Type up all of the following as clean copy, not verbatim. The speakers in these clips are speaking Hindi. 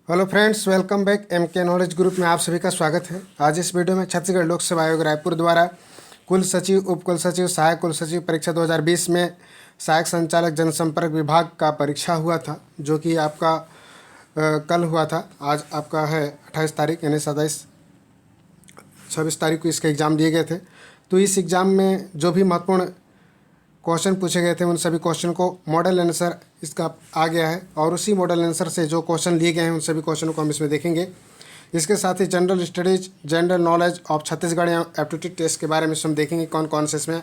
Hello friends, welcome back. M K knowledge group में आप सभी का स्वागत है। आज इस वीडियो में छत्तीसगढ़ लोक सेवा आयोग रायपुर द्वारा कुल सचिव, उप कुल सचिव, सहायक कुल सचिव परीक्षा 2020 में सहायक संचालक जनसंपर्क विभाग का परीक्षा हुआ था, जो कि आपका कल हुआ था। आज आपका है 28 तारीख, यानी 26 तारीख को इसके एग्ज़ाम दिए गए थे। तो इस एग्ज़ाम में जो भी महत्वपूर्ण क्वेश्चन पूछे गए थे उन सभी क्वेश्चन को मॉडल आंसर इसका आ गया है, और उसी मॉडल आंसर से जो क्वेश्चन लिए गए हैं उन सभी क्वेश्चनों को हम इसमें देखेंगे। इसके साथ ही general studies, general knowledge of Chhattisgarh या एप्टीट्यूड टेस्ट के बारे में हम देखेंगे कौन कौन से इसमें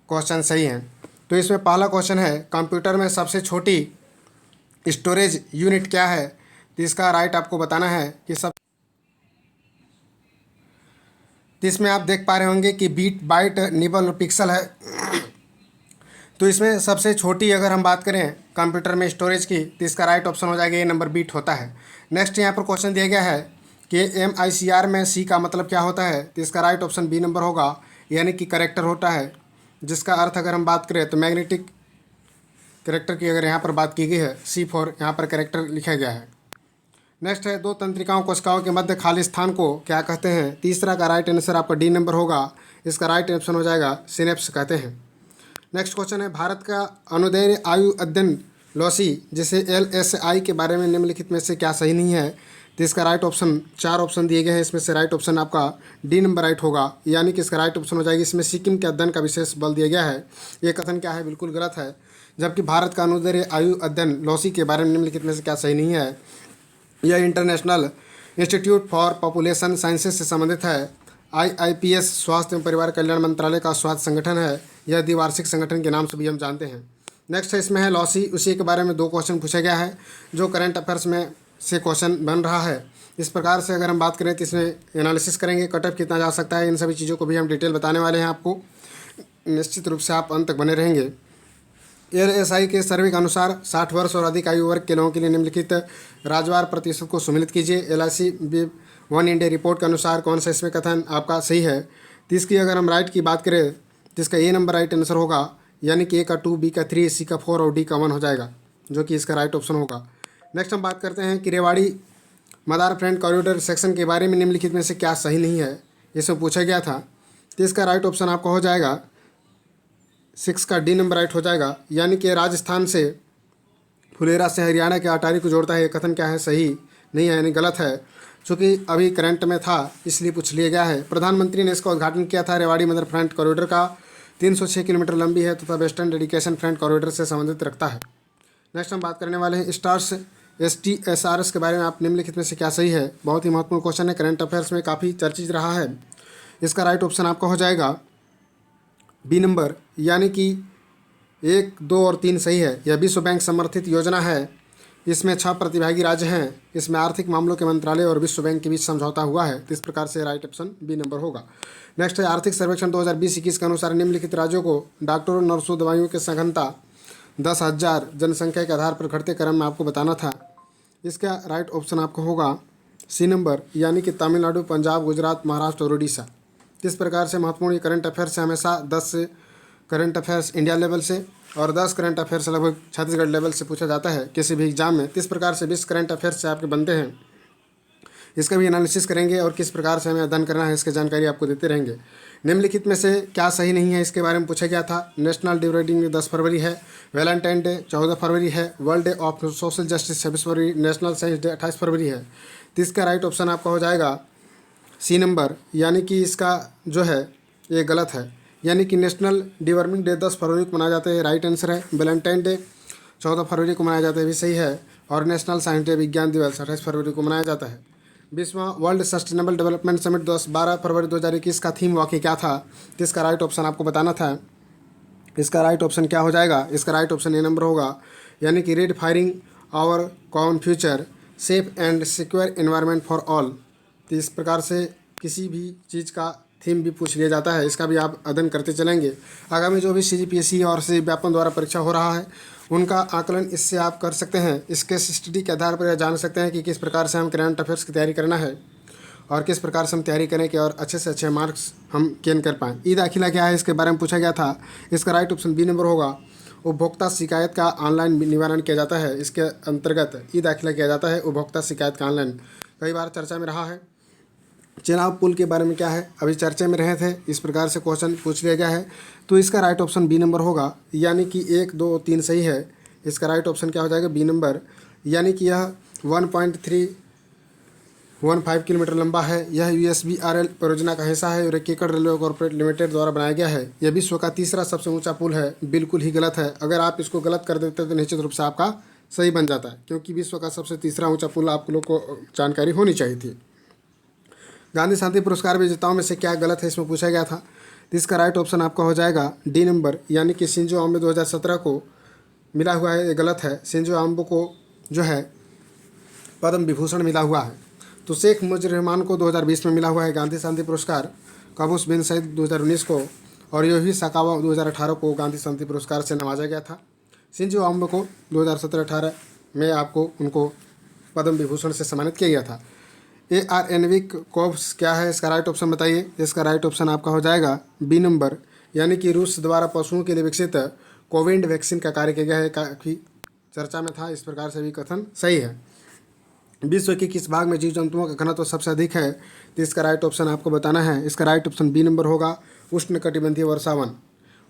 क्वेश्चन सही हैं। तो इसमें पहला क्वेश्चन है, कंप्यूटर में सबसे छोटी स्टोरेज यूनिट क्या है? तो इसका राइट आपको बताना है कि सब। तो इसमें आप देख पा रहे होंगे कि बीट, बाइट, निबल और पिक्सल है। तो इसमें सबसे छोटी अगर हम बात करें कंप्यूटर में स्टोरेज की, तो इसका राइट ऑप्शन हो जाएगा, ये नंबर बीट होता है। नेक्स्ट यहाँ पर क्वेश्चन दिया गया है कि MICR में C का मतलब क्या होता है? तो इसका राइट ऑप्शन बी नंबर होगा, यानी कि करेक्टर होता है, जिसका अर्थ अगर हम बात करें तो मैग्नेटिक करेक्टर की अगर यहाँ पर बात की गई है, C4 यहाँ पर करेक्टर लिखा गया है। नेक्स्ट है, दो तंत्रिकाओं कोशिकाओं के मध्य खाली स्थान को क्या कहते हैं? तीसरा का राइट आंसर आपका डी नंबर होगा, इसका राइट ऑप्शन हो जाएगा सिनेप्स कहते हैं। नेक्स्ट क्वेश्चन है, भारत का अनुदैर्य आयु अध्ययन लॉसी जिसे LSI के बारे में निम्नलिखित में से क्या सही नहीं है? तो इसका राइट ऑप्शन, 4 ऑप्शन दिए गए हैं, इसमें से राइट ऑप्शन आपका डी नंबर राइट होगा, यानी कि इसका राइट ऑप्शन हो जाएगी। इसमें सिक्किम के अध्ययन का विशेष बल दिया गया है, ये कथन क्या है? बिल्कुल गलत है। जबकि भारत का अनुदैर्य आयु अध्ययन लॉसी के बारे में निम्नलिखित में से क्या सही नहीं है? यह international institute for population sciences से संबंधित है। IIPS स्वास्थ्य एवं परिवार कल्याण मंत्रालय का स्वास्थ्य संगठन है, यह द्विवार्षिक संगठन के नाम से भी हम जानते हैं। नेक्स्ट है, इसमें है लॉसी, उसी के बारे में 2 क्वेश्चन पूछा गया है, जो करंट अफेयर्स में से क्वेश्चन बन रहा है। इस प्रकार से अगर हम बात करें तो इसमें एनालिसिस करेंगे, कट ऑफ कितना जा सकता है, इन सभी चीज़ों को भी हम डिटेल बताने वाले हैं आपको। निश्चित रूप से आप अंत तक बने रहेंगे। LSI के सर्वे के अनुसार 60 वर्ष और अधिक आयु वर्ग के लोगों के लिए निम्नलिखित राजवार प्रतिशत को सम्मिलित कीजिए। LIC वन इंडिया रिपोर्ट के अनुसार कौन सा इसमें कथन आपका सही है? तो इसकी अगर हम राइट की बात करें तो इसका ए नंबर राइट आंसर होगा, यानी कि A का 2, B का 3, C का 4 और D का 1 हो जाएगा, जो कि इसका राइट ऑप्शन होगा। नेक्स्ट हम बात करते हैं कि रेवाड़ी मदार फ्रेंड कॉरिडोर सेक्शन के बारे में निम्नलिखित में से क्या सही नहीं है, इसमें पूछा गया था। तो इसका राइट ऑप्शन आपका हो जाएगा 6 का डी नंबर राइट हो जाएगा, यानी कि राजस्थान से फुलेरा से हरियाणा के अटारी को जोड़ता है, ये कथन क्या है? सही नहीं है, यानी गलत है। चूँकि अभी करंट में था इसलिए पूछ लिया गया है। प्रधानमंत्री ने इसका उद्घाटन किया था। रेवाड़ी मदर फ्रंट कॉरिडोर का 306 किलोमीटर लंबी है तथा वेस्टर्न डेडिकेशन फ्रंट कॉरिडोर से संबंधित रखता है। नेक्स्ट हम बात करने वाले हैं स्टार्स STSRS के बारे में आप निम्नलिखित में से क्या सही है? बहुत ही महत्वपूर्ण क्वेश्चन है, करंट अफेयर्स में काफ़ी चर्चित रहा है। इसका राइट ऑप्शन आपका हो जाएगा बी नंबर, यानी कि 1, 2 और 3 सही है। यह विश्व बैंक समर्थित योजना है, इसमें 6 प्रतिभागी राज्य हैं। इसमें आर्थिक मामलों के मंत्रालय और विश्व बैंक के बीच समझौता हुआ है, तो इस प्रकार से राइट ऑप्शन बी नंबर होगा। नेक्स्ट है, आर्थिक सर्वेक्षण 2020-21 के अनुसार निम्नलिखित राज्यों को डॉक्टरों, नर्सों, दवाइयों की सघनता 10,000 जनसंख्या के आधार पर घटते क्रम में आपको बताना था। इसका राइट ऑप्शन आपको होगा सी नंबर, यानी कि तमिलनाडु, पंजाब, गुजरात, महाराष्ट्र और उड़ीसा। इस प्रकार से महत्वपूर्ण करंट अफेयर्स से हमेशा 10 करंट अफेयर्स इंडिया लेवल से और 10 करंट अफेयर्स लगभग छत्तीसगढ़ लेवल से पूछा जाता है किसी भी एग्जाम में। किस प्रकार से 20 करंट अफेयर्स से आपके बनते हैं, इसका भी एनालिसिस करेंगे और किस प्रकार से हमें अध्ययन करना है इसकी जानकारी आपको देते रहेंगे। निम्नलिखित में से क्या सही नहीं है, इसके बारे में पूछा गया था। नेशनल डे रेडिंग 10 फरवरी है, वैलेंटाइन डे 14 फरवरी है, world day of social justice 26 February, national science day 28 फरवरी है। तो इसका राइट ऑप्शन आपका हो जाएगा सी नंबर, यानी कि इसका जो है ये गलत है, यानी कि नेशनल डिवर्मिंग डे 10 फरवरी को मनाया जाता है, राइट आंसर है। वैलेंटाइन डे 14 फरवरी को मनाया जाता है, भी सही है। और नेशनल साइंस डे विज्ञान दिवस 28 फरवरी को मनाया जाता है। 20वां वर्ल्ड सस्टेनेबल डेवलपमेंट समिट 12 फरवरी 2021 का थीम वाकई क्या था? तो इसका राइट ऑप्शन आपको बताना था। इसका राइट ऑप्शन क्या हो जाएगा? इसका राइट ऑप्शन ए नंबर होगा, यानी कि red firing our common future, safe and secure environment for all. तो इस प्रकार से किसी भी चीज़ का थीम भी पूछ लिया जाता है, इसका भी आप अध्ययन करते चलेंगे। आगामी जो भी CGPSC और CG व्यापन द्वारा परीक्षा हो रहा है उनका आकलन इससे आप कर सकते हैं। इसके स्टडी के आधार पर यह जान सकते हैं कि किस प्रकार से हम करंट अफेयर्स की तैयारी करना है और किस प्रकार से हम तैयारी करें कि और अच्छे से अच्छे मार्क्स हम गेन कर पाएँ। ई दाखिला क्या है, इसके बारे में पूछा गया था। इसका राइट ऑप्शन बी नंबर होगा, उपभोक्ता शिकायत का ऑनलाइन निवारण किया जाता है। इसके अंतर्गत ई दाखिला किया जाता है उपभोक्ता शिकायत का ऑनलाइन। कई बार चर्चा में रहा है। चेनाब पुल के बारे में क्या है, अभी चर्चे में रहे थे, इस प्रकार से क्वेश्चन पूछ लिया गया है। तो इसका राइट ऑप्शन बी नंबर होगा, यानी कि 1, 2, 3 सही है। इसका राइट ऑप्शन क्या हो जाएगा, बी नंबर, यानी कि यह 1.315 किलोमीटर लंबा है। यह USBRL परियोजना का हिस्सा है और केकड़ रेलवे कॉर्पोरेट लिमिटेड द्वारा बनाया गया है। यह विश्व का तीसरा सबसे ऊंचा पुल है। बिल्कुल ही गलत है। अगर आप इसको गलत कर देते तो निश्चित रूप से आपका सही बन जाता है, क्योंकि विश्व का सबसे तीसरा ऊंचा पुल आप लोग को जानकारी होनी चाहिए थी। गांधी शांति पुरस्कार विजेताओं में से क्या गलत है, इसमें पूछा गया था। तो इसका राइट ऑप्शन आपका हो जाएगा डी नंबर, यानी कि शिंजो आबे 2017 को मिला हुआ है। ये गलत है। शिंजो आबे को जो है पद्म विभूषण मिला हुआ है। तो शेख मुजीबुर रहमान को 2020 में मिला हुआ है गांधी शांति पुरस्कार, काबूस बिन सईद 2019 को, और योही साकावा 2018 को गांधी शांति पुरस्कार से नवाजा गया था। शिंजो आबे को 2017-18 में आपको उनको पद्म विभूषण से सम्मानित किया गया था। ARNV कोव्स क्या है, इसका राइट ऑप्शन बताइए। इसका राइट ऑप्शन आपका हो जाएगा बी नंबर, यानी कि रूस द्वारा पशुओं के लिए विकसित कोविड वैक्सीन का कार्य किया गया है। काफ़ी चर्चा में था, इस प्रकार से भी कथन सही है। विश्व के किस भाग में जीव जंतुओं का घनत्व सबसे अधिक है, तो इसका राइट ऑप्शन आपको बताना है। इसका राइट ऑप्शन बी नंबर होगा, उष्णकटिबंधीय वर्षावन।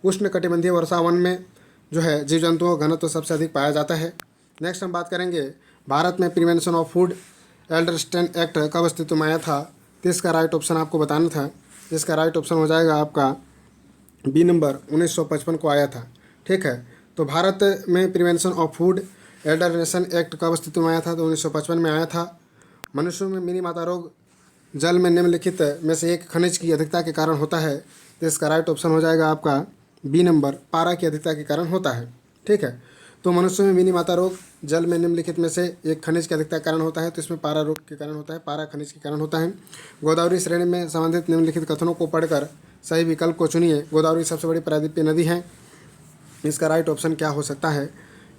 उष्णकटिबंधीय वर्षावन में जो है जीव जंतुओं का घनत्व सबसे अधिक पाया जाता है। नेक्स्ट हम बात करेंगे भारत में प्रिवेंशन ऑफ फूड एल्डरस्टेन एक्ट कब अस्तित्व में आया था, तो इसका राइट ऑप्शन आपको बताना था। इसका राइट ऑप्शन हो जाएगा आपका बी नंबर, 1955 को आया था। ठीक है। तो भारत में प्रिवेंशन ऑफ फूड एल्डरनेशन एक्ट कब अस्तित्व में आया था, तो 1955 में आया था। मनुष्यों में मिनी माता रोग जल में निम्नलिखित में से एक खनिज की अधिकता के कारण होता है, तो इसका राइट ऑप्शन हो जाएगा आपका बी नंबर, पारा की अधिकता के कारण होता है। ठीक है। तो मनुष्यों में मिनी माता रोग जल में निम्नलिखित में से एक खनिज की अधिकता के कारण होता है, तो इसमें पारा रोग के कारण होता है, पारा खनिज के कारण होता है। गोदावरी श्रेणी में संबंधित निम्नलिखित कथनों को पढ़कर सही विकल्प को चुनिए। गोदावरी सबसे बड़ी प्रायद्वीपीय नदी है। इसका राइट ऑप्शन क्या हो सकता है,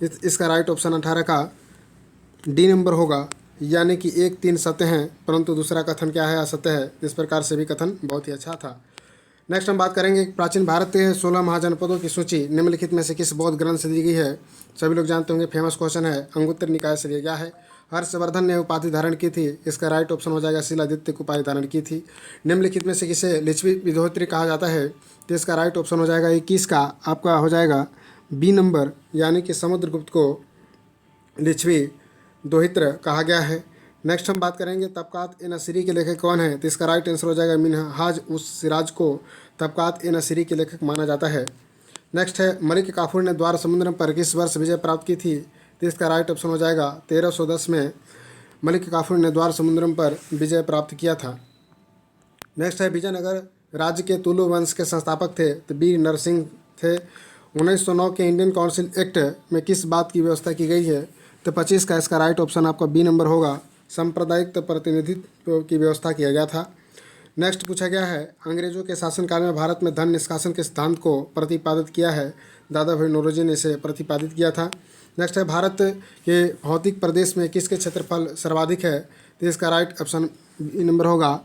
इसका राइट ऑप्शन 18 का डी नंबर होगा, यानी कि 1, 3 सत्य हैं, परंतु दूसरा कथन क्या है, असत्य है। इस प्रकार से भी कथन बहुत ही अच्छा था। नेक्स्ट हम बात करेंगे प्राचीन भारत के 16 महाजनपदों की सूची निम्नलिखित में से किस बौद्ध ग्रंथ से दी गई है। सभी लोग जानते होंगे, फेमस क्वेश्चन है, अंगुत्तर निकाय से लिया गया है। हर्षवर्धन ने उपाधि धारण की थी। इसका राइट ऑप्शन हो जाएगा शिलादित्य को उपाधि धारण की थी। निम्नलिखित में से किसे लिच्छवी विधोत्री कहा जाता है, तो इसका राइट ऑप्शन हो जाएगा 21 का आपका हो जाएगा बी नंबर, यानी कि समुद्रगुप्त को लिच्छवी दोहित्र कहा गया है। नेक्स्ट हम बात करेंगे तबकात ए नसीरी के लेखक कौन है, तो इसका राइट आंसर हो जाएगा मिनहाज उस सिराज को तबकात ए नसीरी के लेखक माना जाता है। नेक्स्ट है मलिक काफूर ने द्वार समुद्र पर किस वर्ष विजय प्राप्त की थी, तो इसका राइट ऑप्शन हो जाएगा 1310 में मलिक काफूर ने द्वार समुद्रम पर विजय प्राप्त किया था। नेक्स्ट है विजयनगर राज्य के तुलु वंश के संस्थापक थे, तो वीर नरसिंह थे। 1909 के इंडियन काउंसिल एक्ट में किस बात की व्यवस्था की गई है, तो 25 का इसका राइट ऑप्शन आपका बी नंबर होगा, सांप्रदायिक प्रतिनिधित्व की व्यवस्था किया गया था। नेक्स्ट पूछा गया है अंग्रेजों के शासनकाल में भारत में धन निष्कासन के सिद्धांत को प्रतिपादित किया है, दादा भाई नौरोजी ने इसे प्रतिपादित किया था। नेक्स्ट है भारत के भौतिक प्रदेश में किसके क्षेत्रफल सर्वाधिक है, तो इसका राइट ऑप्शन बी नंबर होगा,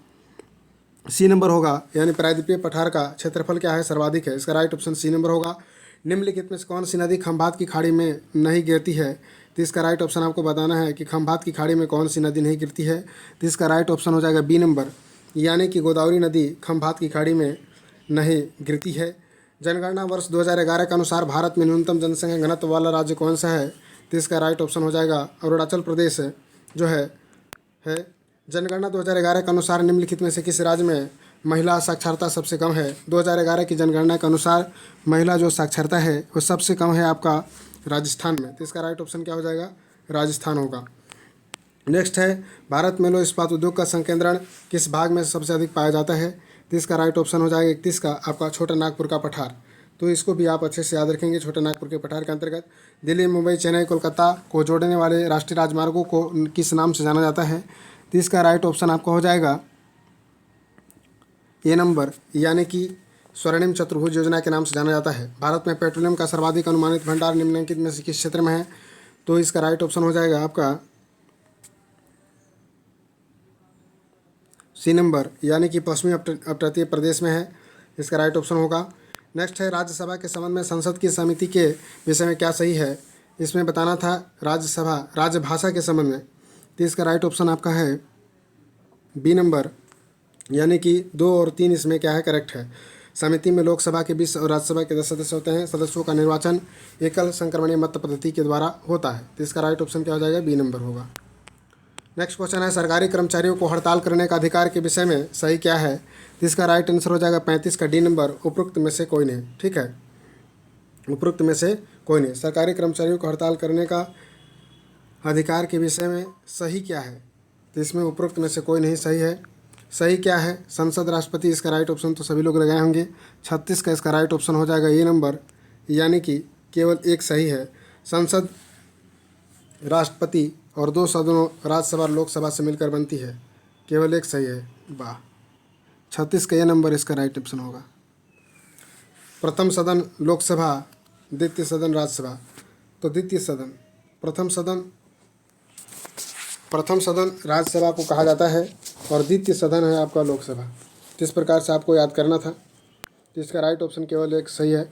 सी नंबर होगा, यानी प्रायद्वीपीय पठार का क्षेत्रफल क्या है, सर्वाधिक है। इसका राइट ऑप्शन सी नंबर होगा। निम्नलिखित में से कौन सी नदी खंभात की खाड़ी में नहीं गिरती है, तो इसका राइट ऑप्शन आपको बताना है कि खंभात की खाड़ी में कौन सी नदी नहीं गिरती है, तो इसका राइट ऑप्शन हो जाएगा बी नंबर, यानी कि गोदावरी नदी खंभात की खाड़ी में नहीं गिरती है। जनगणना वर्ष 2011 के अनुसार भारत में न्यूनतम जनसंख्या घनत्व वाला राज्य कौन सा है, तो इसका राइट ऑप्शन हो जाएगा अरुणाचल प्रदेश जो है। जनगणना 2011 के अनुसार निम्नलिखित में से किस राज्य में महिला साक्षरता सबसे कम है। 2011 की जनगणना के अनुसार महिला जो साक्षरता है वो सबसे कम है आपका राजस्थान में, तो इसका राइट ऑप्शन क्या हो जाएगा, राजस्थान होगा। नेक्स्ट है भारत में लौह इस्पात उद्योग का संकेंद्रण किस भाग में सबसे अधिक पाया जाता है, तो इसका राइट ऑप्शन हो जाएगा 31 का आपका छोटा नागपुर का पठार। तो इसको भी आप अच्छे से याद रखेंगे। छोटा नागपुर के पठार के अंतर्गत दिल्ली, मुंबई, चेन्नई, कोलकाता को जोड़ने वाले राष्ट्रीय राजमार्गों को किस नाम से जाना जाता है, तो इसका राइट ऑप्शन आपका हो जाएगा ए नंबर, यानी कि स्वर्णिम चतुर्भुज योजना के नाम से जाना जाता है। भारत में पेट्रोलियम का सर्वाधिक अनुमानित भंडार निम्नलिखित में से किस क्षेत्र में है, तो इसका राइट ऑप्शन हो जाएगा आपका सी नंबर, यानी कि पश्चिमी अपतटीय प्रदेश में है। इसका राइट ऑप्शन होगा। नेक्स्ट है राज्यसभा के संबंध में संसद की समिति के विषय में क्या सही है, इसमें बताना था राज्यसभा राजभाषा के संबंध में। तो इसका राइट ऑप्शन आपका है बी नंबर, यानी कि 2 और 3 इसमें क्या है, करेक्ट है। समिति में लोकसभा के 20 और राज्यसभा के 10 सदस्य होते हैं। सदस्यों का निर्वाचन एकल संक्रमणीय मत पद्धति के द्वारा होता है। तो इसका राइट ऑप्शन क्या हो जाएगा, बी नंबर होगा। नेक्स्ट क्वेश्चन है सरकारी कर्मचारियों को हड़ताल करने का अधिकार के विषय में सही क्या है। तो इसका राइट आंसर हो जाएगा 35 का डी नंबर, उपरोक्त में से कोई नहीं। ठीक है, उपरोक्त में से कोई नहीं। सरकारी कर्मचारियों को हड़ताल करने का अधिकार के विषय में सही क्या है, तो इसमें उपरोक्त में से कोई नहीं सही है। सही क्या है, संसद राष्ट्रपति, इसका राइट ऑप्शन तो सभी लोग लगाए होंगे। 36 का इसका राइट ऑप्शन हो जाएगा ए नंबर, यानी कि केवल एक सही है। संसद राष्ट्रपति और 2 सदनों राज्यसभा और लोकसभा से मिलकर बनती है, केवल एक सही है। वाह, 36 का ये नंबर इसका राइट ऑप्शन होगा। प्रथम सदन लोकसभा, द्वितीय सदन राज्यसभा। तो द्वितीय सदन, प्रथम सदन राज्यसभा को कहा जाता है और द्वितीय सदन है आपका लोकसभा। तो इस प्रकार से आपको याद करना था। तो इसका राइट ऑप्शन केवल एक सही है।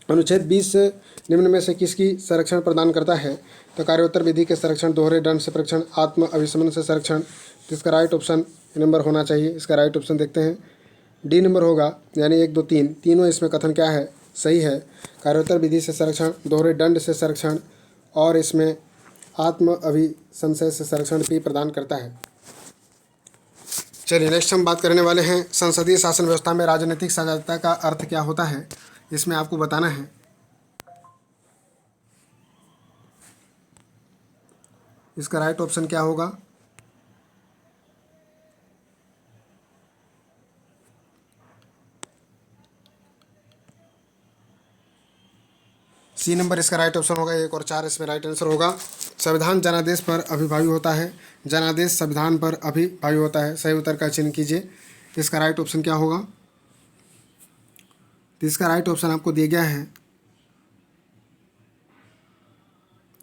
अनुच्छेद 20 निम्न में से किसकी संरक्षण प्रदान करता है। तो कार्योत्तर विधि के संरक्षण, दोहरे दंड से संरक्षण, आत्म अभिसमन से संरक्षण। तो इसका राइट ऑप्शन नंबर होना चाहिए। इसका राइट ऑप्शन देखते हैं, डी नंबर होगा, यानी 1 2 3 तीनों इसमें कथन क्या है, सही है। कार्योत्तर विधि से संरक्षण, दोहरे दंड से संरक्षण और इसमें आत्म अभिसंशय से संरक्षण भी प्रदान करता है। चलिए नेक्स्ट हम बात करने वाले हैं संसदीय शासन व्यवस्था में राजनीतिक सजातीयता का अर्थ क्या होता है, इसमें आपको बताना है। इसका राइट ऑप्शन क्या होगा, सी नंबर इसका राइट ऑप्शन होगा। 1 और 4 इसमें राइट आंसर होगा। संविधान जनादेश पर अभिभावी होता है, जनादेश संविधान पर अभिभावी होता है। सही उत्तर का चिन्ह कीजिए। इसका राइट ऑप्शन क्या होगा, तो इसका राइट ऑप्शन आपको दिया गया है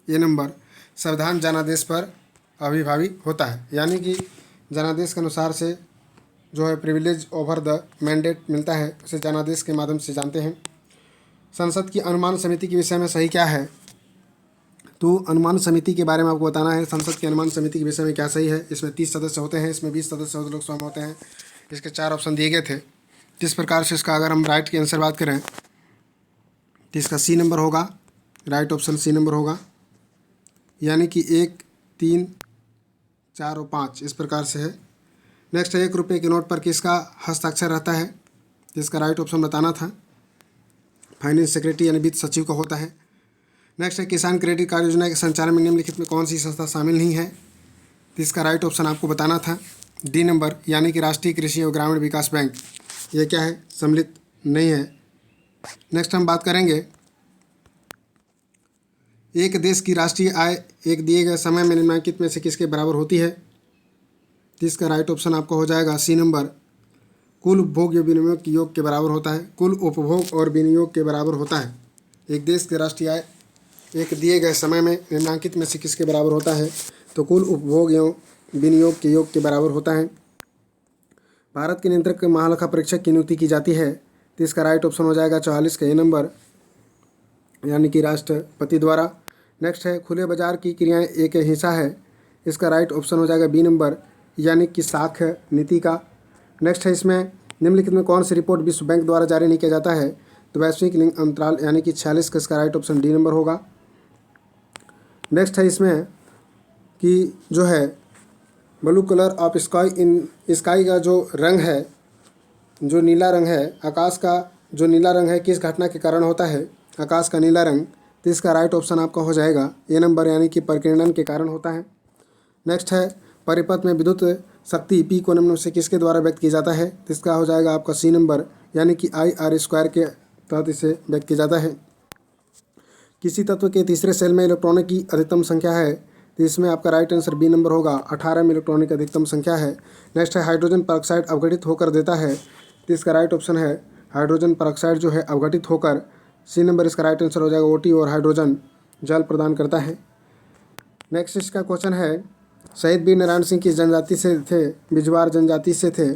ये नंबर, संविधान जनादेश पर अभिभावी होता है, यानी कि जनादेश के अनुसार से जो है प्रिविलेज ओवर द मैंडेट मिलता है, उसे जनादेश के माध्यम से जानते हैं। संसद की अनुमान समिति के विषय में सही क्या है, तो अनुमान समिति के बारे में आपको बताना है। संसद की अनुमान समिति के विषय में क्या सही है। इसमें 30 सदस्य होते हैं, इसमें 20 सदस्य लोकसभा में होते हैं। इसके 4 ऑप्शन दिए गए थे। जिस प्रकार से इसका अगर हम राइट की आंसर बात करें तो इसका सी नंबर होगा, राइट ऑप्शन सी नंबर होगा, यानी कि 1 3 4 और 5 इस प्रकार से है। नेक्स्ट है 1 रुपये के नोट पर किसका हस्ताक्षर रहता है, इसका राइट ऑप्शन बताना था। फाइनेंस सेक्रेटरी यानी वित्त सचिव का होता है। नेक्स्ट है किसान क्रेडिट कार्ड योजना के संचालन में निम्नलिखित में कौन सी संस्था शामिल नहीं है, तो इसका राइट ऑप्शन आपको बताना था डी नंबर, यानी कि राष्ट्रीय कृषि एवं ग्रामीण विकास बैंक। ये क्या है, सम्मिलित नहीं है। नेक्स्ट हम बात करेंगे एक देश की राष्ट्रीय आय एक दिए गए समय में निम्नलिखित में से किसके बराबर होती है, तो इसका राइट ऑप्शन आपको हो जाएगा सी नंबर, कुल उपभोग या विनियोग के योग के बराबर होता है। कुल उपभोग और विनियोग के बराबर होता है। एक देश की राष्ट्रीय आय एक दिए गए समय में निम्नलिखित में से किसके बराबर होता है, तो कुल उपभोग एवं विनियोग के योग के बराबर होता है। भारत के नियंत्रक महालेखा परीक्षक की नियुक्ति की जाती है, तो इसका राइट ऑप्शन हो जाएगा 44 का ए नंबर, यानी कि राष्ट्रपति द्वारा। नेक्स्ट है खुले बाजार की क्रियाएं एक हिस्सा है, इसका राइट ऑप्शन हो जाएगा बी नंबर, यानी कि साख नीति का। नेक्स्ट है इसमें निम्नलिखित में कौन सी रिपोर्ट विश्व बैंक द्वारा जारी नहीं किया जाता है, तो वैश्विक लिंग अंतराल यानी कि 46 का इसका राइट ऑप्शन डी नंबर होगा। नेक्स्ट है इसमें कि जो है blue colour of sky, in sky का जो रंग है, जो नीला रंग है, आकाश का जो नीला रंग है, किस घटना के कारण होता है आकाश का नीला रंग, तो इसका राइट ऑप्शन आपका हो जाएगा ए नंबर, यानी कि परिकिरणन के कारण होता है। नेक्स्ट है परिपथ में विद्युत शक्ति पी को निम्न में से किसके द्वारा व्यक्त किया जाता है, तो इसका हो जाएगा आपका सी नंबर, यानी कि IR² के तहत इसे व्यक्त किया जाता है। किसी तत्व के तीसरे सेल में इलेक्ट्रॉनिक की अधिकतम संख्या है, तो इसमें आपका राइट आंसर बी नंबर होगा, 18 में इलेक्ट्रॉनिक अधिकतम संख्या है। नेक्स्ट है हाइड्रोजन परऑक्साइड अवघटित होकर देता है, तो इसका राइट ऑप्शन है हाइड्रोजन परऑक्साइड जो है अवघटित होकर, सी नंबर इसका राइट आंसर हो जाएगा OT, और हाइड्रोजन जल प्रदान करता है। नेक्स्ट इसका क्वेश्चन है शहीद वीर नारायण सिंह किस जनजाति से थे, बिजवार जनजाति से थे।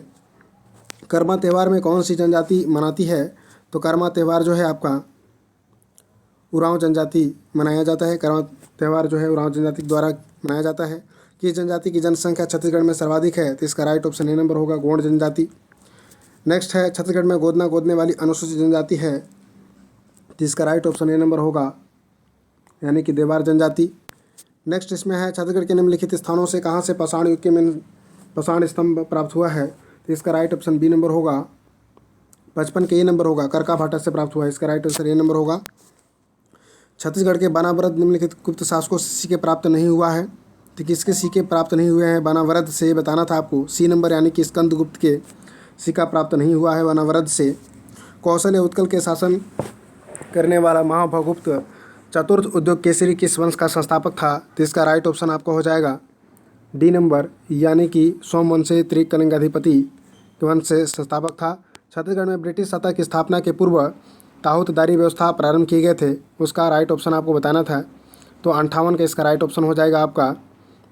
कर्मा त्यौहार में कौन सी जनजाति मनाती है, तो कर्मा त्यौहार जो है आपका उरांव जनजाति मनाया जाता है। कर्मा त्यौहार जो है उरांव जनजाति द्वारा मनाया जाता है। किस जनजाति की जनसंख्या छत्तीसगढ़ में सर्वाधिक है? तो इसका राइट ऑप्शन ए नंबर होगा, गोंड जनजाति। नेक्स्ट है, छत्तीसगढ़ में गोदना गोदने वाली अनुसूचित जनजाति है, तो इसका राइट ऑप्शन ए नंबर होगा, यानी कि देवार जनजाति। नेक्स्ट इसमें है, छत्तीसगढ़ के निम्नलिखित स्थानों से कहाँ से पाषाण युग के पाषाण स्तंभ प्राप्त हुआ है? तो इसका राइट ऑप्शन बी नंबर होगा, 55 के ए नंबर होगा, करका भाटा से प्राप्त हुआ है। इसका राइट आंसर ए नंबर होगा। छत्तीसगढ़ के बानावरद निम्नलिखित गुप्त शासकों से सिक्के प्राप्त नहीं हुआ है, तो किसके सिक्के प्राप्त नहीं हुए हैं बानावरद से? बताना था आपको, सी नंबर, यानी कि स्कंदगुप्त के सिक्का प्राप्त नहीं हुआ है बानावरद से। कौशल या उत्कल के शासन करने वाला महाभगुप्त चतुर्थ उद्योग केसरी किस वंश का संस्थापक था? तो इसका राइट ऑप्शन आपका हो जाएगा डी नंबर, यानी कि सोमवंशी त्रिकलिंगाधिपति के वंश से संस्थापक था। छत्तीसगढ़ में ब्रिटिश सत्ता की स्थापना के पूर्व ताहूतदारी व्यवस्था प्रारंभ किए गए थे, उसका राइट ऑप्शन आपको बताना था। तो 58 का इसका राइट ऑप्शन हो जाएगा आपका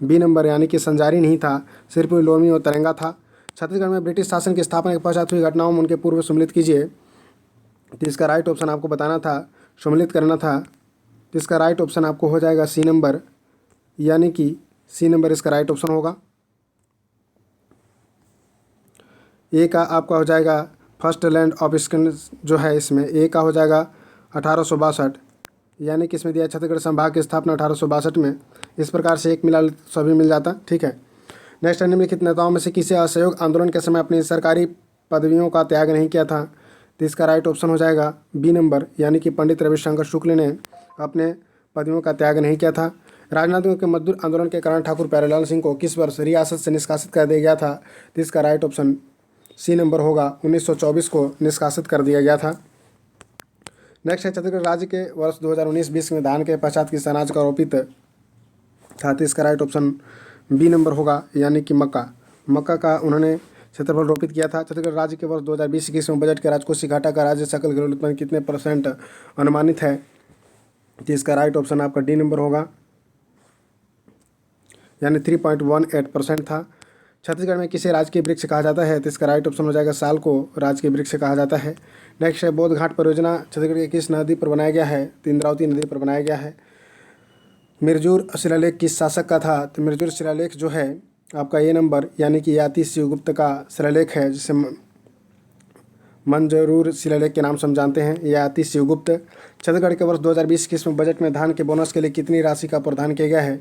बी नंबर, यानी कि संजारी नहीं था, सिर्फ लोमी और तरंगा था। छत्तीसगढ़ में ब्रिटिश शासन की स्थापना के पश्चात हुई घटनाओं में उनके पूर्व सम्मिलित कीजिए, तो इसका राइट ऑप्शन आपको बताना था, सम्मिलित करना था। तो इसका राइट ऑप्शन आपको हो जाएगा सी नंबर, यानी कि सी नंबर इसका राइट ऑप्शन होगा। ए का आपका हो जाएगा फर्स्ट लैंड ऑफ स्किन जो है, इसमें ए का हो जाएगा 1862, यानी कि इसमें दिया छत्तीसगढ़ संभाग की स्थापना 1862 में। इस प्रकार से एक मिला सभी मिल जाता, ठीक है। नेक्स्ट, निम्नलिखित नेताओं में से किसी असहयोग आंदोलन के समय अपनी सरकारी पदवियों का त्याग नहीं किया था? तो इसका राइट ऑप्शन हो जाएगा बी नंबर, यानी कि पंडित रविशंकर शुक्ल ने अपने पदवियों का त्याग नहीं किया था। राजनांदगांव के मजदूर आंदोलन के कारण ठाकुर प्यारेलाल सिंह को किस वर्ष रियासत से निष्कासित कर दिया गया था? तो इसका राइट ऑप्शन सी नंबर होगा, 1924 को निष्कासित कर दिया गया था। नेक्स्ट है, छत्तीसगढ़ राज्य के वर्ष 2019-20 में धान के पश्चात किस अनाज का रोपित था? तो इसका राइट ऑप्शन बी नंबर होगा, यानी कि मक्का का उन्होंने क्षेत्रफल रोपित किया था। छत्तीसगढ़ राज्य के वर्ष 2020-21 में बजट के राजकोषीय घाटा का राज्य सकल घरेलू उत्पादन कितने % अनुमानित है? तो इसका राइट ऑप्शन आपका डी नंबर होगा, यानी 3.18% था। छत्तीसगढ़ में किसे राजकीय वृक्ष कहा जाता है? तो इसका राइट ऑप्शन हो जाएगा साल को राजकीय वृक्ष कहा जाता है। नेक्स्ट है, बोध घाट परियोजना छत्तीसगढ़ के किस नदी पर बनाया गया है? तो इंद्रावती नदी पर बनाया गया है। मिरजूर शिलालेख किस शासक का था? तो मिरजूर शिलालेख जो है आपका ए नंबर, यानी कि याति शिवगुप्त का शिलालेख है, जिसे मंजरूर शिलालेख के नाम से हम जानते हैं, याति शिवगुप्त। छत्तीसगढ़ के वर्ष 2020-21 में बजट में धान के बोनस के लिए कितनी राशि का प्रावधान किया गया है?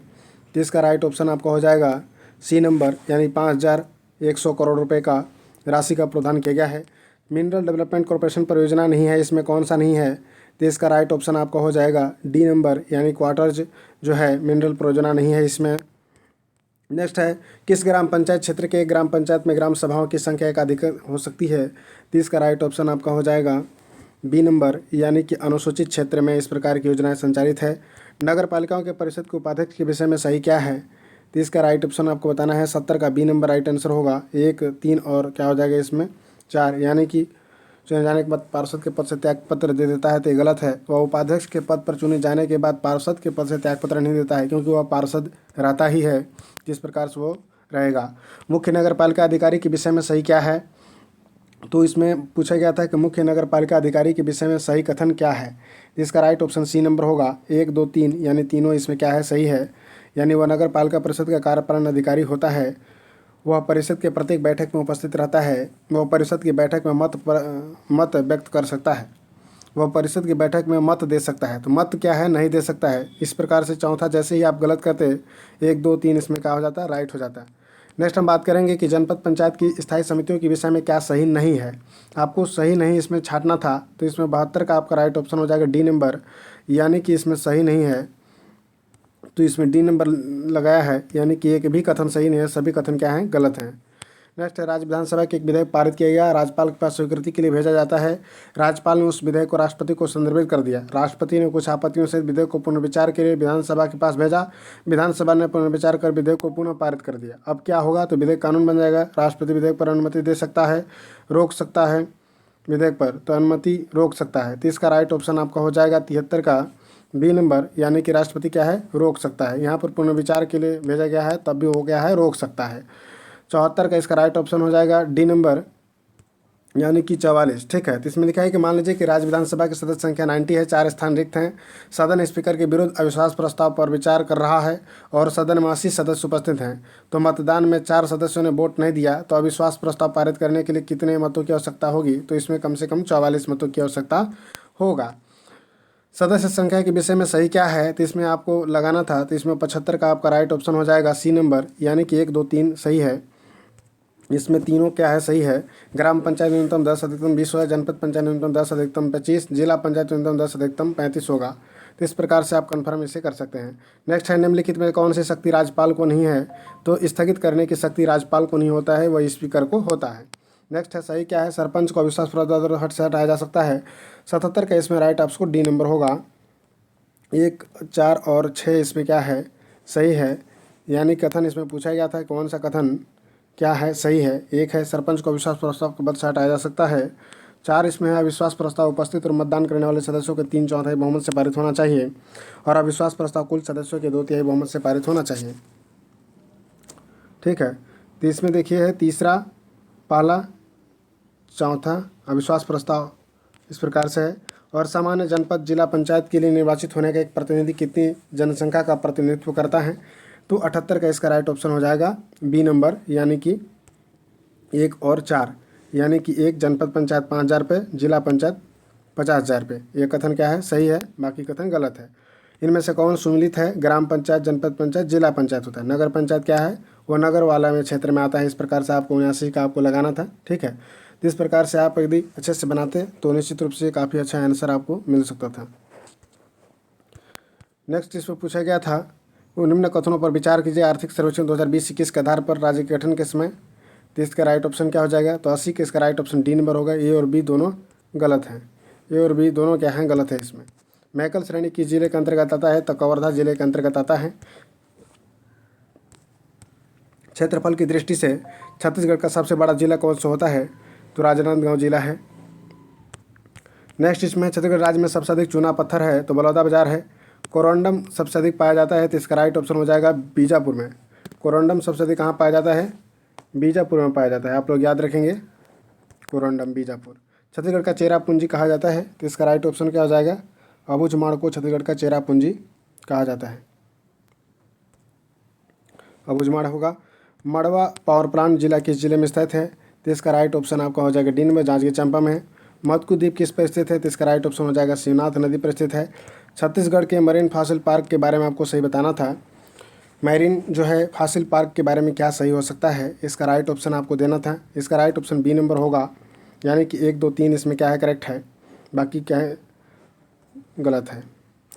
तो इसका राइट ऑप्शन आपका हो जाएगा सी नंबर, यानी 5100 करोड़ रुपए का राशि का प्रावधान किया गया है। मिनरल डेवलपमेंट कॉर्पोरेशन परियोजना नहीं है, इसमें कौन सा नहीं है? तो इसका राइट ऑप्शन आपका हो जाएगा डी नंबर, यानी क्वार्टर्स जो है मिनरल परियोजना नहीं है इसमें। नेक्स्ट है, किस ग्राम पंचायत क्षेत्र के ग्राम पंचायत में ग्राम सभाओं की संख्या एक अधिक हो सकती है? तो इसका राइट ऑप्शन आपका हो जाएगा बी नंबर, यानी कि अनुसूचित क्षेत्र में इस प्रकार की योजनाएं संचालित है। नगर पालिकाओं के परिषद के उपाध्यक्ष के विषय में सही क्या है? तो इसका राइट ऑप्शन आपको बताना है, 70 का बी नंबर राइट आंसर होगा। 1, 3 और क्या हो जाएगा इसमें 4, यानी कि चुने जाने के बाद पार्षद के पद से त्याग पत्र दे देता है तो ये गलत है। वह उपाध्यक्ष के पद पर चुने जाने के बाद पार्षद के पद से त्याग पत्र नहीं देता है, क्योंकि वह पार्षद रहता ही है, जिस प्रकार से वो रहेगा। मुख्य नगर पालिका अधिकारी के विषय में सही क्या है? तो इसमें पूछा गया था कि मुख्य नगर पालिका अधिकारी के विषय में सही कथन क्या है? इसका राइट ऑप्शन सी नंबर होगा। 1, 2, 3 यानी तीनों इसमें क्या है, सही है। यानी वह नगर पालिका परिषद का कार्यपालन अधिकारी होता है। वह परिषद के प्रत्येक बैठक में उपस्थित रहता है। वह परिषद की बैठक में मत व्यक्त कर सकता है। वह परिषद की बैठक में मत दे सकता है। तो मत क्या है, नहीं दे सकता है। इस प्रकार से चौथा जैसे ही आप गलत करते 1, 2, 3 इसमें क्या हो जाता है, राइट हो जाता है। नेक्स्ट हम बात करेंगे कि जनपद पंचायत की स्थायी समितियों के विषय में क्या सही नहीं है। आपको सही नहीं इसमें छांटना था, तो इसमें 72 का आपका राइट ऑप्शन हो जाएगा डी नंबर, यानी कि इसमें सही नहीं है, तो इसमें डी नंबर लगाया है, यानी कि एक भी कथन सही नहीं है, सभी कथन क्या हैं, गलत हैं। नेक्स्ट है, राज्य विधानसभा के एक विधेयक पारित किया गया, राज्यपाल के पास स्वीकृति के लिए भेजा जाता है। राज्यपाल ने उस विधेयक को राष्ट्रपति को संदर्भित कर दिया। राष्ट्रपति ने कुछ आपत्तियों से विधेयक को पुनर्विचार के लिए विधानसभा के पास भेजा। विधानसभा ने पुनर्विचार कर विधेयक को पुनः पारित कर दिया। अब क्या होगा, तो विधेयक कानून बन जाएगा। राष्ट्रपति विधेयक पर अनुमति दे सकता है, रोक सकता है विधेयक पर, तो अनुमति रोक सकता है। तो इसका राइट ऑप्शन आपका हो जाएगा 73 का बी नंबर, यानी कि राष्ट्रपति क्या है, रोक सकता है। यहाँ पर पुनर्विचार के लिए भेजा गया है, तब भी हो गया है, रोक सकता है। 74 का इसका राइट ऑप्शन हो जाएगा डी नंबर, यानी कि 44। ठीक है, तो इसमें लिखा है कि मान लीजिए कि राज्य विधानसभा की सदस्य संख्या 90 है, 4 स्थान रिक्त हैं, सदन स्पीकर के विरुद्ध अविश्वास प्रस्ताव पर विचार कर रहा है और सदन में 80 सदस्य उपस्थित हैं। तो मतदान में 4 सदस्यों ने वोट नहीं दिया, तो अविश्वास प्रस्ताव पारित करने के लिए कितने मतों की आवश्यकता होगी? तो इसमें कम से कम 44 मतों की आवश्यकता होगा। सदस्य संख्या के विषय में सही क्या है, तो इसमें आपको लगाना था, तो इसमें 75 का आपका राइट ऑप्शन हो जाएगा सी नंबर, यानी कि 1 2 3 सही है। इसमें तीनों क्या है, सही है। ग्राम पंचायत न्यूनतम 10 अधिकतम 20 होगा, जनपद पंचायत न्यूनतम 10 अधिकतम 25, जिला पंचायत न्यूनतम 10 अधिकतम 35 होगा। तो इस प्रकार से आप कन्फर्म इसे कर सकते हैं। नेक्स्ट है, निम्नलिखित में कौन सी शक्ति राज्यपाल को नहीं है? तो स्थगित करने की शक्ति राज्यपाल को नहीं होता है, वह स्पीकर को होता है। नेक्स्ट है, सही क्या है? सरपंच को अविश्वास प्रस्ताव हट से हटाया जा सकता है। 77 का इसमें राइट आपको डी नंबर होगा। 1 4 और 6 इसमें क्या है, सही है। यानी कथन इसमें पूछा गया था, कौन सा कथन क्या है, सही है। 1 है, सरपंच को अविश्वास प्रस्ताव के पद से हटाया जा सकता है। 4 इसमें है, अविश्वास प्रस्ताव उपस्थित और मतदान करने वाले सदस्यों के 3/4 बहुमत से पारित होना चाहिए और अविश्वास प्रस्ताव कुल सदस्यों के 2/3 बहुमत से पारित होना चाहिए। ठीक है, तो इसमें देखिए है तीसरा, पहला, चौथा अविश्वास प्रस्ताव इस प्रकार से है। और सामान्य जनपद जिला पंचायत के लिए निर्वाचित होने का एक प्रतिनिधि कितनी जनसंख्या का प्रतिनिधित्व करता है? तो 78 का इसका राइट ऑप्शन हो जाएगा बी नंबर, यानी कि 1 और 4, यानी कि 1 जनपद पंचायत 5000 पे, जिला पंचायत 50,000 पे। ये कथन क्या है, सही है, बाकी कथन गलत है। इनमें से कौन सुमिलित है? ग्राम पंचायत, जनपद पंचायत, जिला पंचायत होता है। नगर पंचायत क्या है? वो नगर वाला में क्षेत्र में आता है। इस प्रकार से आपको 79 का आपको लगाना था। ठीक है, तो इस प्रकार से आप यदि अच्छे से बनाते तो निश्चित रूप से काफ़ी अच्छा आंसर आपको मिल सकता था। नेक्स्ट इसमें पूछा गया था, वो निम्न कथनों पर विचार कीजिए। आर्थिक सर्वेक्षण 2020-21 के आधार पर राज्य के गठन के समय, तो इसका राइट ऑप्शन क्या हो जाएगा? तो 80 के इसका राइट ऑप्शन डी नंबर होगा। ए और बी दोनों गलत हैं। ए और बी दोनों क्या हैं, गलत है। इसमें मैकल श्रेणी किस जिले के अंतर्गत आता है? तो कवर्धा जिले के अंतर्गत आता है। क्षेत्रफल की दृष्टि से छत्तीसगढ़ का सबसे बड़ा जिला कौन सा होता है? तो राजनांदगांव जिला है। नेक्स्ट इसमें छत्तीसगढ़ राज्य में सबसे अधिक चूना पत्थर है, तो बलौदाबाजार है। कोरंडम सबसे अधिक पाया जाता है, तो इसका राइट ऑप्शन हो जाएगा बीजापुर में। कोरंडम सबसे अधिक कहाँ पाया जाता है? बीजापुर में पाया जाता है। आप लोग याद रखेंगे, कोरंडम बीजापुर। छत्तीसगढ़ का चेरा पूंजी कहा जाता है, तो इसका राइट ऑप्शन क्या हो जाएगा? अबूझमाड़ को छत्तीसगढ़ का चेरा पूंजी कहा जाता है, अबूझमाड़ होगा। मड़वा पावर प्लांट जिला किस जिले में स्थित है? तो इसका राइट ऑप्शन आपका हो जाएगा डी में, जांजगीर चांपा में है। मधुकू द्वीप किस पर स्थित है? तो इसका राइट ऑप्शन हो जाएगा शिवनाथ नदी पर स्थित है। छत्तीसगढ़ के मरीन फॉसिल पार्क के बारे में आपको सही बताना था। मैरीन जो है फॉसिल पार्क के बारे में क्या सही हो सकता है? इसका राइट ऑप्शन आपको देना था। इसका राइट ऑप्शन बी नंबर होगा, यानी कि 1 2 3 इसमें क्या है, करेक्ट है, बाकी क्या है, गलत है।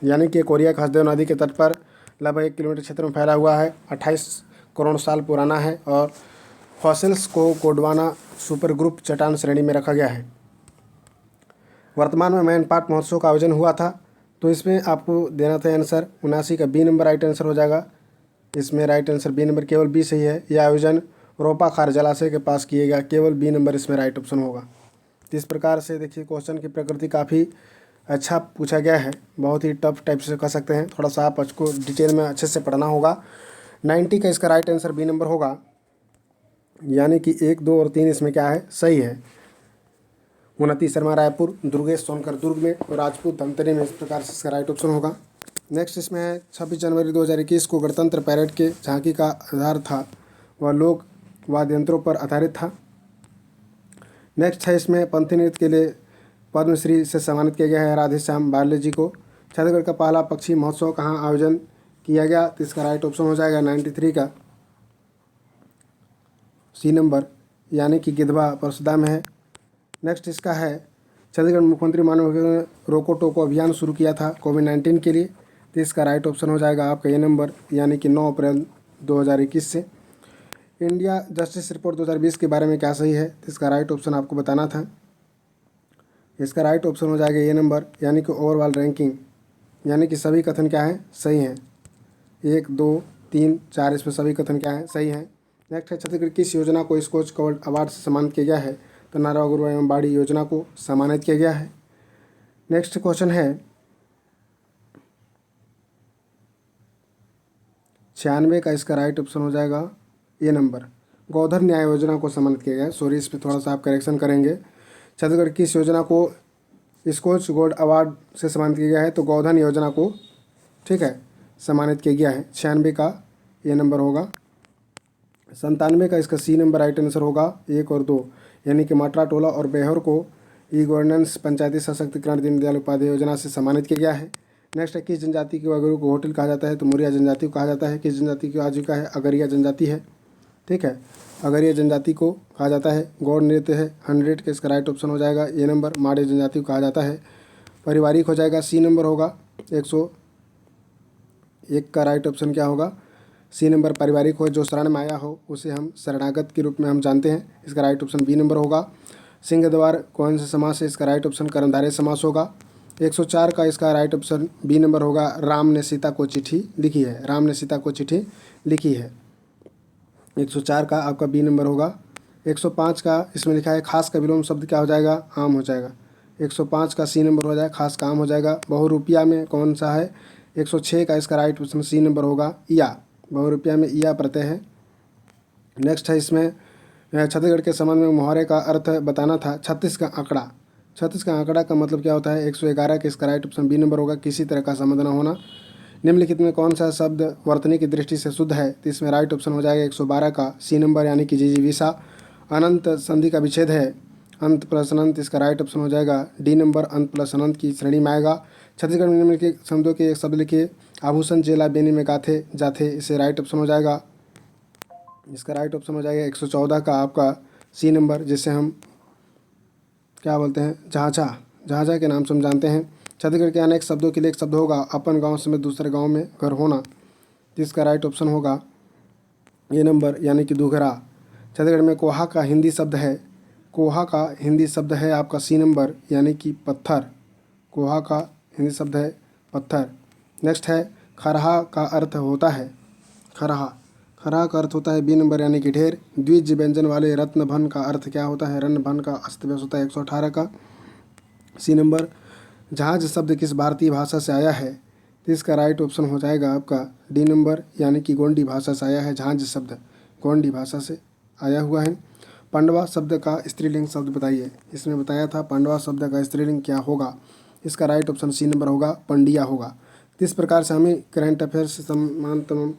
यानी कि कोरिया हसदेव नदी के तट पर लगभग 1 किलोमीटर क्षेत्र में फैला हुआ है, 28 करोड़ साल पुराना है और फॉसिल्स को गोंडवाना सुपर ग्रुप चट्टान श्रेणी में रखा गया है। वर्तमान में मैनपाट महोत्सव का आयोजन हुआ था, तो इसमें आपको देना था आंसर 79 का बी नंबर राइट आंसर हो जाएगा। इसमें राइट आंसर बी नंबर, केवल बी सही है। यह आयोजन रोपाखार जलाशय के पास किया गया, केवल बी नंबर इसमें राइट ऑप्शन होगा। तो इस प्रकार से देखिए क्वेश्चन की प्रकृति काफ़ी अच्छा पूछा गया है, बहुत ही टफ टाइप से कह सकते हैं। थोड़ा सा आप इसको डिटेल में अच्छे से पढ़ना होगा। 90 का इसका राइट आंसर बी नंबर होगा, यानी कि 1 2 और 3 इसमें क्या है, सही है। 29 शर्मा रायपुर, दुर्गेश सोनकर दुर्ग में और राजपूत धमतरी में, इस प्रकार से इसका राइट ऑप्शन होगा। नेक्स्ट इसमें है 26 जनवरी 2021 को गणतंत्र परेड के झांकी का आधार था, वह लोक वाद्य यंत्रों पर आधारित था। नेक्स्ट है इसमें पंथी नृत्य के लिए पद्मश्री से सम्मानित किया गया है राधेश्याम बारले जी को। छत्तीसगढ़ का पहला पक्षी महोत्सव कहाँ आयोजन किया गया? तो इसका राइट ऑप्शन हो जाएगा 93 का सी नंबर, यानी कि गिधवा परसदा में है। नेक्स्ट इसका है छत्तीसगढ़ मुख्यमंत्री मानव रोको टोको अभियान शुरू किया था कोविड-19 के लिए, तो इसका राइट ऑप्शन हो जाएगा आपका ये नंबर, यानी कि 9 अप्रैल 2021 से। इंडिया जस्टिस रिपोर्ट 2020 के बारे में क्या सही है? तो इसका राइट ऑप्शन आपको बताना था। इसका राइट ऑप्शन हो जाएगा ये नंबर, यानी कि ओवरऑल रैंकिंग, यानी कि सभी कथन क्या हैं, सही हैं। 1 2 3 4 इसमें सभी कथन क्या हैं, सही हैं। नेक्स्ट है छत्तीसगढ़ किस योजना को स्कोच कवर्ड अवार्ड से सम्मानित किया गया है? तो नारा गुरु एवं बाड़ी योजना को सम्मानित किया गया है। नेक्स्ट क्वेश्चन है 96 का इसका राइट ऑप्शन हो जाएगा ए नंबर, गोधन न्याय योजना को सम्मानित किया गया है। सॉरी, इस पर थोड़ा सा आप करेक्शन करेंगे, छत्तीसगढ़ किस योजना को स्कॉच गोल्ड अवार्ड से सम्मानित किया गया है? तो गोधन योजना को, ठीक है, सम्मानित किया गया है। 96 का ये नंबर होगा। 97 का इसका सी नंबर राइट आंसर होगा 1 और 2, यानी कि मात्रा टोला और बेहर को ई गवर्नेंस पंचायती सशक्तिकरण दीनदयाल उपाध्याय योजना से सम्मानित किया गया है। नेक्स्ट है, किस जनजाति के वगैरह को होटल कहा जाता है? तो मुरिया जनजाति को कहा जाता है। किस जनजाति की आजीविका है? अगरिया जनजाति है, ठीक है, अगरिया जनजाति को कहा जाता है। गौड़ नृत्य है 100 के, इसका राइट ऑप्शन हो जाएगा ए नंबर। माड़े जनजाति को कहा जाता है। पारिवारिक हो जाएगा, सी नंबर होगा 101 का राइट ऑप्शन क्या होगा? सी नंबर पारिवारिक हो। जो शरण में आया हो उसे हम शरणागत के रूप में हम जानते हैं, इसका राइट ऑप्शन बी नंबर होगा। सिंह द्वार कौन सा समास है? इसका राइट ऑप्शन कर्मधारय समास होगा। 104 का इसका राइट ऑप्शन बी नंबर होगा। राम ने सीता को चिट्ठी लिखी है, राम ने सीता को चिट्ठी लिखी है। 104 का आपका बी नंबर होगा। 105 का इसमें लिखा है खास का विलोम शब्द क्या हो जाएगा? आम हो जाएगा। 105 का सी नंबर हो जाएगा, खास का आम हो जाएगा। बहुरूपिया में कौन सा है? 106 का इसका राइट ऑप्शन सी नंबर होगा, या। बहुरूपिया में या प्रत्यय है। नेक्स्ट है, इसमें छत्तीसगढ़ के संबंध में मुहावरे का अर्थ बताना था। 36 का आंकड़ा, 36 का आंकड़ा का मतलब क्या होता है? 111 के, इसका राइट ऑप्शन बी नंबर होगा, किसी तरह का संबंध न होना। निम्नलिखित में कौन सा शब्द वर्तनी की दृष्टि से शुद्ध है? तो इसमें राइट ऑप्शन हो जाएगा 112 का सी नंबर, यानी कि जिजीविषा। अनंत संधि का विच्छेद है, अंत प्लस अनंत, इसका राइट ऑप्शन हो जाएगा डी नंबर, अंत प्लस अनंत की श्रेणी में आएगा। छत्तीसगढ़ में निम्नलिखित शब्दों के एक शब्द लिखिए। आभूषण जेला बेनी में गाथे जाथे, इसे राइट ऑप्शन हो जाएगा, इसका राइट ऑप्शन हो जाएगा 114 का आपका सी नंबर, जिसे हम क्या बोलते हैं? झांझा, झांझा के नाम से हम जानते हैं। छत्तीसगढ़ के अनेक शब्दों के लिए एक शब्द होगा अपन गांव समेत दूसरे गांव में घर होना, जिसका राइट ऑप्शन होगा ये नंबर, यानी कि दुघरा। छत्तीसगढ़ में कोहा का हिंदी शब्द है, कोहा का हिंदी शब्द है आपका सी नंबर, यानी कि पत्थर। कोहा का हिंदी शब्द है पत्थर। नेक्स्ट है, खरहा का अर्थ होता है, खरहा, खरहा का अर्थ होता है बी नंबर, यानी कि ढेर। द्विज व्यंजन वाले रत्नभन का अर्थ क्या होता है? रत्नभन का अस्त व्यस्त होता है 118 का सी नंबर। जहाज शब्द किस भारतीय भाषा से आया है? तो इसका राइट ऑप्शन हो जाएगा आपका डी नंबर, यानी कि गोंडी भाषा से आया है। जहाज शब्द गोंडी भाषा से आया हुआ है। पांडवा शब्द का स्त्रीलिंग शब्द बताइए। इसमें बताया था पांडवा शब्द का स्त्रीलिंग क्या होगा? इसका राइट ऑप्शन सी नंबर होगा, पंडिया होगा। इस प्रकार से हमें करंट अफेयर्स से समान तमाम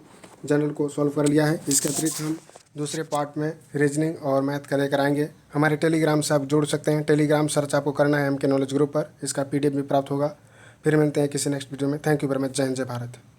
जनरल को सॉल्व कर लिया है। इसके अतिरिक्त हम दूसरे पार्ट में रीजनिंग और मैथ का लेकर आएंगे। हमारे टेलीग्राम से आप जुड़ सकते हैं। टेलीग्राम सर्च आपको करना है MK नॉलेज ग्रुप पर, इसका PDF भी प्राप्त होगा। फिर मिलते हैं किसी नेक्स्ट वीडियो में। Thank you very much. जय हिंद, जय भारत।